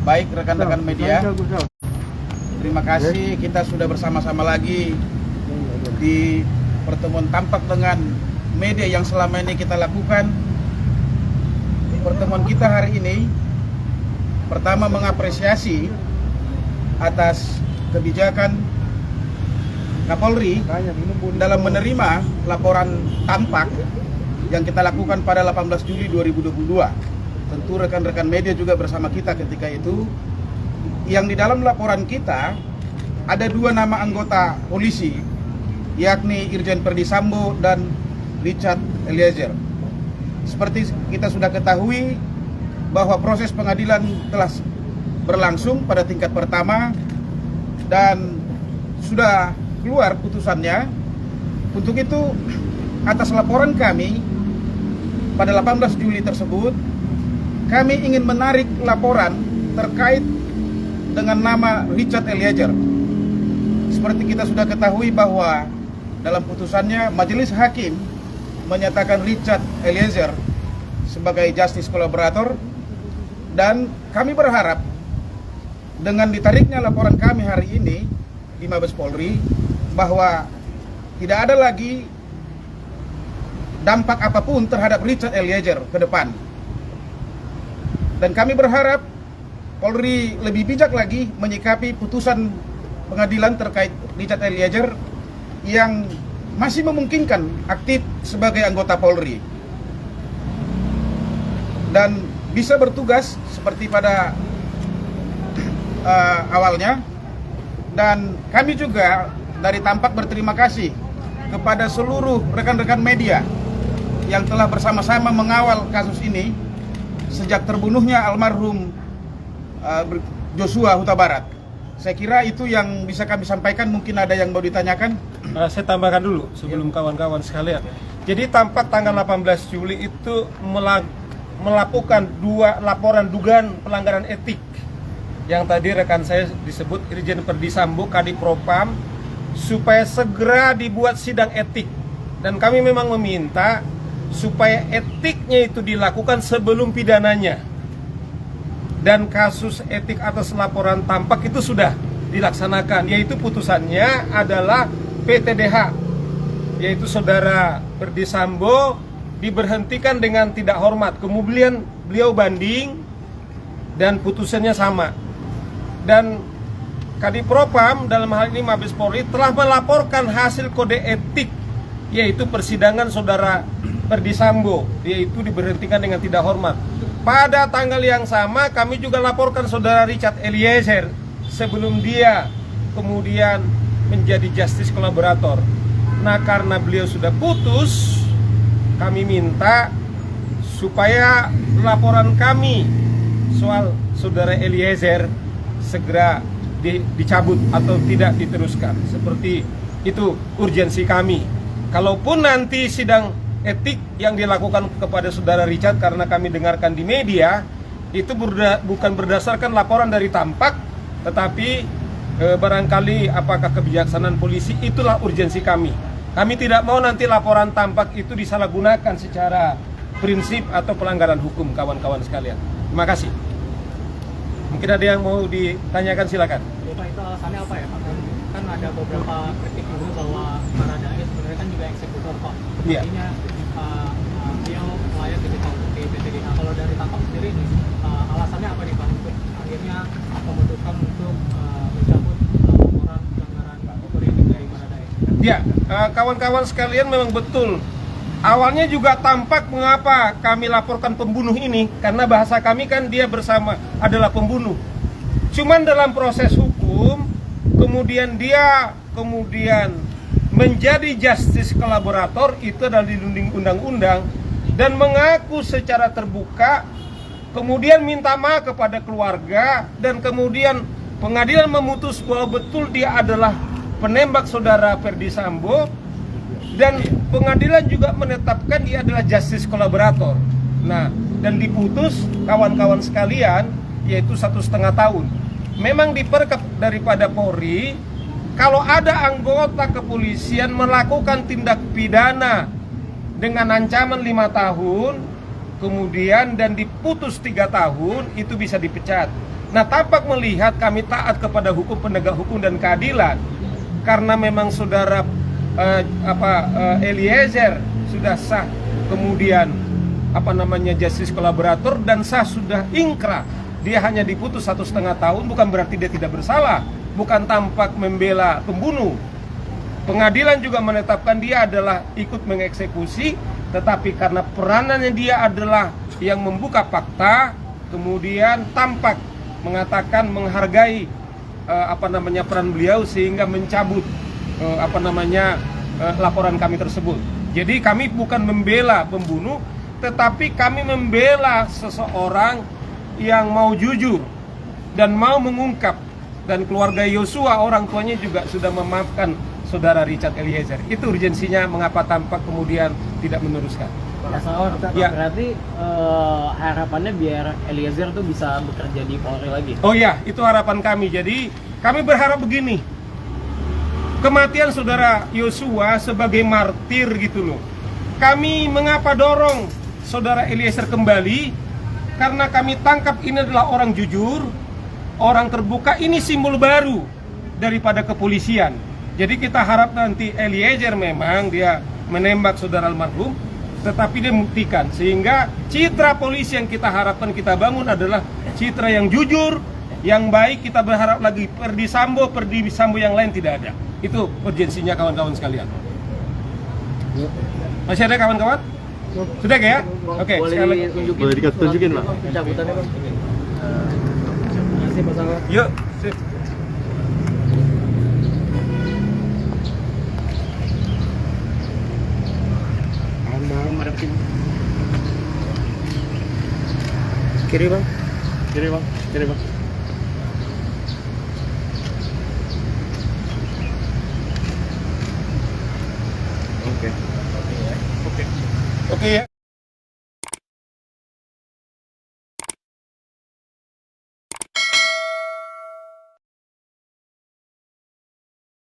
Baik rekan-rekan media, terima kasih kita sudah bersama-sama lagi di pertemuan tampak dengan media yang selama ini kita lakukan. Pertemuan kita hari ini pertama mengapresiasi atas kebijakan Kapolri dalam menerima laporan tampak yang kita lakukan pada 18 Juli 2022. Tentu rekan-rekan media juga bersama kita ketika itu, yang di dalam laporan kita ada 2 nama anggota polisi, yakni Irjen Ferdy Sambo dan Richard Eliezer. Seperti kita sudah ketahui bahwa proses pengadilan telah berlangsung pada tingkat pertama dan sudah keluar putusannya. Untuk itu, atas laporan kami pada 18 Juli tersebut, kami ingin menarik laporan terkait dengan nama Richard Eliezer. Seperti kita sudah ketahui bahwa dalam putusannya majelis hakim menyatakan Richard Eliezer sebagai justice collaborator, dan kami berharap dengan ditariknya laporan kami hari ini di Mabes Polri bahwa tidak ada lagi dampak apapun terhadap Richard Eliezer ke depan. Dan kami berharap Polri lebih bijak lagi menyikapi putusan pengadilan terkait Richard Eliezer yang masih memungkinkan aktif sebagai anggota Polri dan bisa bertugas seperti pada awalnya. Dan kami juga dari Tampak berterima kasih kepada seluruh rekan-rekan media yang telah bersama-sama mengawal kasus ini sejak terbunuhnya almarhum Joshua Huta Barat. Saya kira itu yang bisa kami sampaikan. Mungkin ada yang mau ditanyakan? Saya tambahkan dulu sebelum kawan-kawan sekalian. Jadi Tampak tanggal 18 Juli itu melakukan 2 laporan dugaan pelanggaran etik. Yang tadi rekan saya disebut Irjen Ferdy Sambo, Kadif Propam, supaya segera dibuat sidang etik. Dan kami memang meminta supaya etiknya itu dilakukan sebelum pidananya. Dan kasus etik atas laporan Tampak itu sudah dilaksanakan, yaitu putusannya adalah PTDH, yaitu saudara Ferdy Sambo diberhentikan dengan tidak hormat. Kemudian beliau banding dan putusannya sama. Dan Kadif Propam dalam hal ini Mabes Polri telah melaporkan hasil kode etik, yaitu persidangan saudara Ferdy Sambo, yaitu diberhentikan dengan tidak hormat. Pada tanggal yang sama kami juga laporkan saudara Richard Eliezer sebelum dia kemudian menjadi justice collaborator. Nah, karena beliau sudah putus, kami minta supaya laporan kami soal saudara Eliezer segera dicabut atau tidak diteruskan. Seperti itu urgensi kami. Kalaupun nanti sidang etik yang dilakukan kepada saudara Richard, karena kami dengarkan di media, itu bukan berdasarkan laporan dari Tampak, tetapi barangkali apakah kebijaksanaan polisi, itulah urgensi kami. Kami tidak mau nanti laporan Tampak itu disalahgunakan secara prinsip atau pelanggaran hukum, kawan-kawan sekalian. Terima kasih. Mungkin ada yang mau ditanyakan, silakan. Ya Pak, itu alasannya apa ya Pak? Kan ada beberapa kritik juga bahwa Baradae sebenarnya kan juga eksekutor Pak. Iya. Artinya beliau layak di PTDH. Kalau dari Tampak sendiri ini alasannya apa nih Pak untuk akhirnya memutuskan untuk mencabut laporan pelanggaran kode etik dari Baradae? Ya, kawan-kawan sekalian, memang betul. Awalnya juga Tampak mengapa kami laporkan pembunuh ini, karena bahasa kami kan dia bersama adalah pembunuh. Cuman dalam proses hukum, kemudian dia menjadi justice collaborator, itu adalah dilindungi undang-undang, dan mengaku secara terbuka, kemudian minta maaf kepada keluarga, dan kemudian pengadilan memutus bahwa betul dia adalah penembak saudara Ferdy Sambo, dan pengadilan juga menetapkan dia adalah justice collaborator. Nah, dan diputus kawan-kawan sekalian, yaitu 1,5 tahun. Memang diperkap daripada Polri, kalau ada anggota kepolisian melakukan tindak pidana dengan ancaman 5 tahun, kemudian dan diputus 3 tahun, itu bisa dipecat. Nah, tampak melihat kami taat kepada hukum, penegak hukum dan keadilan, karena memang saudara Eliezer sudah sah, kemudian justice kolaborator dan sah sudah ingkrah. Dia hanya diputus 1,5 tahun, bukan berarti dia tidak bersalah, bukan tampak membela pembunuh. Pengadilan juga menetapkan dia adalah ikut mengeksekusi, tetapi karena peranannya dia adalah yang membuka fakta, kemudian tampak mengatakan menghargai peran beliau sehingga mencabut laporan kami tersebut. Jadi kami bukan membela pembunuh, tetapi kami membela seseorang yang mau jujur dan mau mengungkap, dan keluarga Yosua, orang tuanya juga sudah memaafkan saudara Richard Eliezer. Itu urgensinya mengapa tampak kemudian tidak meneruskan. Ya. Berarti harapannya biar Eliezer tuh bisa bekerja di Polri lagi. Oh ya, itu harapan kami. Jadi kami berharap begini, kematian saudara Yosua sebagai martir gitu loh. Kami mengapa dorong saudara Eliezer kembali? Karena kami tangkap ini adalah orang jujur, orang terbuka. Ini simbol baru daripada kepolisian. Jadi kita harap nanti Eliezer memang dia menembak saudara almarhum, tetapi dia membuktikan, sehingga citra polisi yang kita harapkan kita bangun adalah citra yang jujur, yang baik. Kita berharap lagi Perdi Sambo yang lain tidak ada. Itu urgensinya kawan-kawan sekalian. Masih ada kawan-kawan? Sudah ya? Oke, Boleh tunjukin Pak. pencabutannya Bang. Terima kasih Pak Salah. Yuk, sip. Kiri bang. Oke. Oke ya.